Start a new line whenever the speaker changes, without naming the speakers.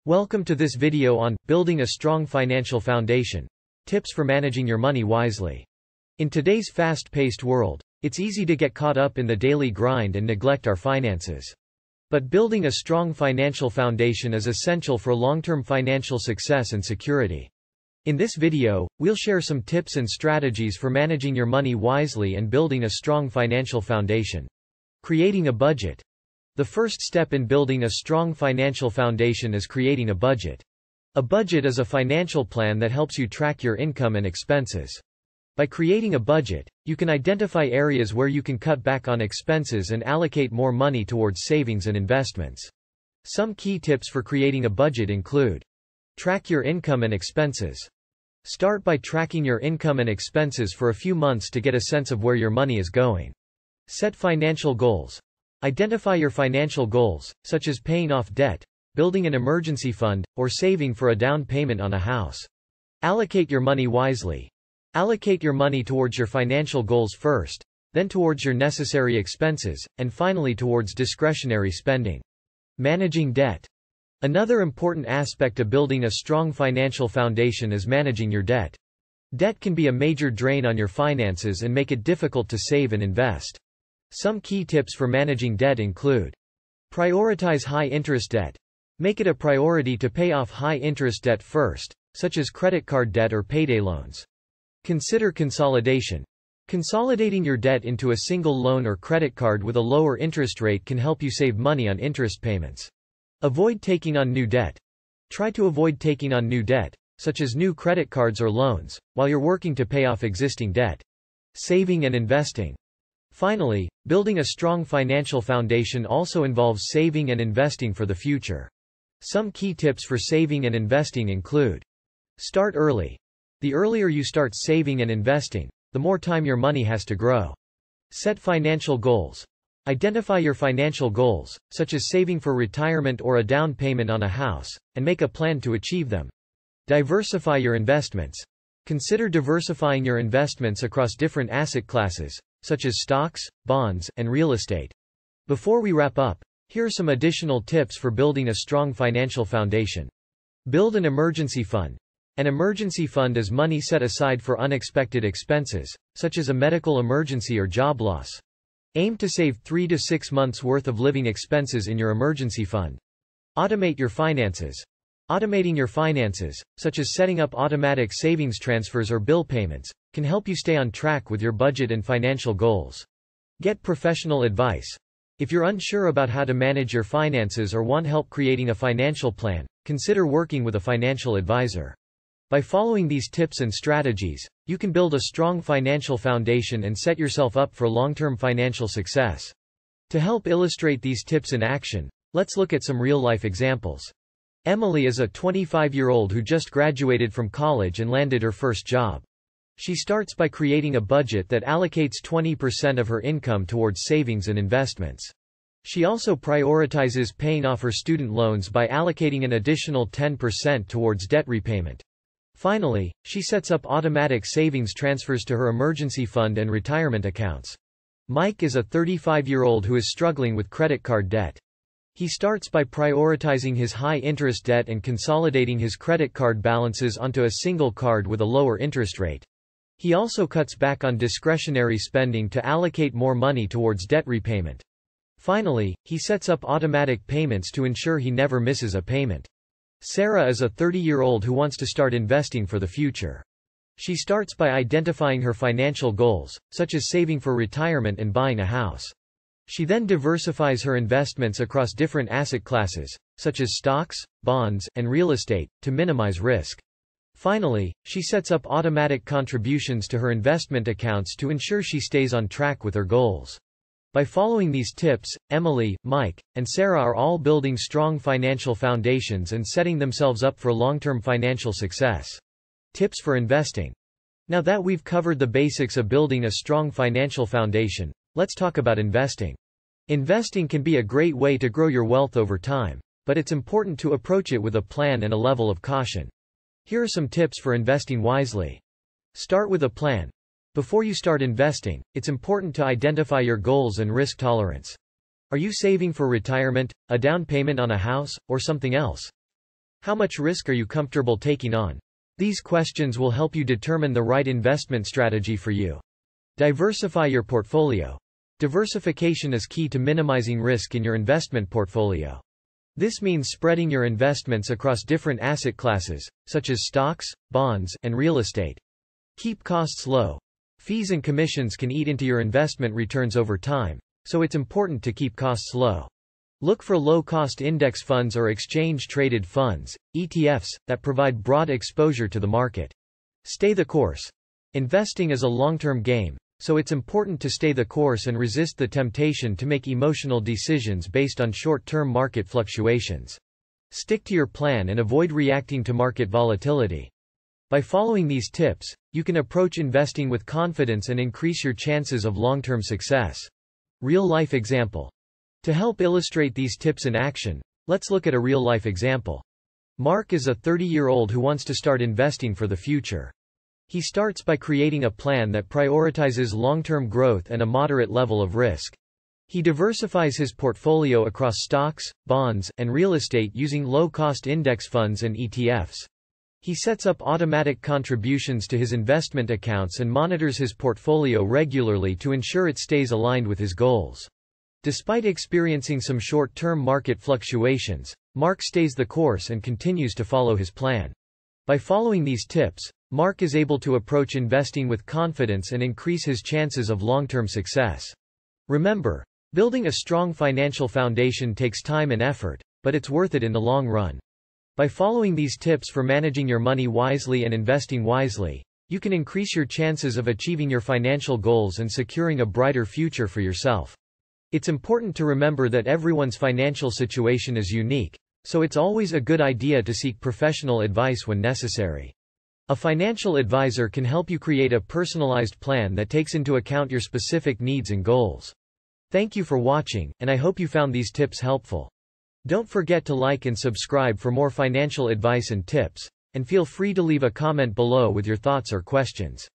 Welcome to this video on building a strong financial foundation. Tips for managing your money wisely. In today's fast-paced world, it's easy to get caught up in the daily grind and neglect our finances. But building a strong financial foundation is essential for long-term financial success and security. In this video, we'll share some tips and strategies for managing your money wisely and building a strong financial foundation. Creating a budget. The first step in building a strong financial foundation is creating a budget. A budget is a financial plan that helps you track your income and expenses. By creating a budget, you can identify areas where you can cut back on expenses and allocate more money towards savings and investments. Some key tips for creating a budget include: track your income and expenses. Start by tracking your income and expenses for a few months to get a sense of where your money is going. Set financial goals. Identify your financial goals, such as paying off debt, building an emergency fund, or saving for a down payment on a house. Allocate your money wisely. Allocate your money towards your financial goals first, then towards your necessary expenses, and finally towards discretionary spending. Managing debt. Another important aspect of building a strong financial foundation is managing your debt. Debt can be a major drain on your finances and make it difficult to save and invest. Some key tips for managing debt include: prioritize high-interest debt. Make it a priority to pay off high-interest debt first, such as credit card debt or payday loans. Consider consolidation. Consolidating your debt into a single loan or credit card with a lower interest rate can help you save money on interest payments. Avoid taking on new debt. Try to avoid taking on new debt, such as new credit cards or loans, while you're working to pay off existing debt. Saving and investing. Finally, building a strong financial foundation also involves saving and investing for the future. Some key tips for saving and investing include: start early. The earlier you start saving and investing, the more time your money has to grow. Set financial goals. Identify your financial goals, such as saving for retirement or a down payment on a house, and make a plan to achieve them. Diversify your investments. Consider diversifying your investments across different asset classes, such as stocks, bonds, and real estate. Before we wrap up, here are some additional tips for building a strong financial foundation. Build an emergency fund. An emergency fund is money set aside for unexpected expenses, such as a medical emergency or job loss. Aim to save 3 to 6 months' worth of living expenses in your emergency fund. Automate your finances. Automating your finances, such as setting up automatic savings transfers or bill payments, can help you stay on track with your budget and financial goals. Get professional advice. If you're unsure about how to manage your finances or want help creating a financial plan, consider working with a financial advisor. By following these tips and strategies, you can build a strong financial foundation and set yourself up for long-term financial success. To help illustrate these tips in action, let's look at some real-life examples. Emily is a 25-year-old who just graduated from college and landed her first job. She starts by creating a budget that allocates 20% of her income towards savings and investments. She also prioritizes paying off her student loans by allocating an additional 10% towards debt repayment. Finally, she sets up automatic savings transfers to her emergency fund and retirement accounts. Mike is a 35-year-old who is struggling with credit card debt. He starts by prioritizing his high-interest debt and consolidating his credit card balances onto a single card with a lower interest rate. He also cuts back on discretionary spending to allocate more money towards debt repayment. Finally, he sets up automatic payments to ensure he never misses a payment. Sarah is a 30-year-old who wants to start investing for the future. She starts by identifying her financial goals, such as saving for retirement and buying a house. She then diversifies her investments across different asset classes, such as stocks, bonds, and real estate, to minimize risk. Finally, she sets up automatic contributions to her investment accounts to ensure she stays on track with her goals. By following these tips, Emily, Mike, and Sarah are all building strong financial foundations and setting themselves up for long-term financial success. Tips for investing. Now that we've covered the basics of building a strong financial foundation, let's talk about investing. Investing can be a great way to grow your wealth over time, but it's important to approach it with a plan and a level of caution. Here are some tips for investing wisely. Start with a plan. Before you start investing, it's important to identify your goals and risk tolerance. Are you saving for retirement, a down payment on a house, or something else? How much risk are you comfortable taking on? These questions will help you determine the right investment strategy for you. Diversify your portfolio. Diversification is key to minimizing risk in your investment portfolio. This means spreading your investments across different asset classes, such as stocks, bonds, and real estate. Keep costs low. Fees and commissions can eat into your investment returns over time, so it's important to keep costs low. Look for low-cost index funds or exchange-traded funds, ETFs, that provide broad exposure to the market. Stay the course. Investing is a long-term game, so it's important to stay the course and resist the temptation to make emotional decisions based on short-term market fluctuations. Stick to your plan and avoid reacting to market volatility. By following these tips, you can approach investing with confidence and increase your chances of long-term success. Real-life example. To help illustrate these tips in action, let's look at a real-life example. Mark is a 30-year-old who wants to start investing for the future. He starts by creating a plan that prioritizes long-term growth and a moderate level of risk. He diversifies his portfolio across stocks, bonds, and real estate using low-cost index funds and ETFs. He sets up automatic contributions to his investment accounts and monitors his portfolio regularly to ensure it stays aligned with his goals. Despite experiencing some short-term market fluctuations, Mark stays the course and continues to follow his plan. By following these tips, Mark is able to approach investing with confidence and increase his chances of long-term success. Remember, building a strong financial foundation takes time and effort, but it's worth it in the long run. By following these tips for managing your money wisely and investing wisely, you can increase your chances of achieving your financial goals and securing a brighter future for yourself. It's important to remember that everyone's financial situation is unique, so it's always a good idea to seek professional advice when necessary. A financial advisor can help you create a personalized plan that takes into account your specific needs and goals. Thank you for watching, and I hope you found these tips helpful. Don't forget to like and subscribe for more financial advice and tips, and feel free to leave a comment below with your thoughts or questions.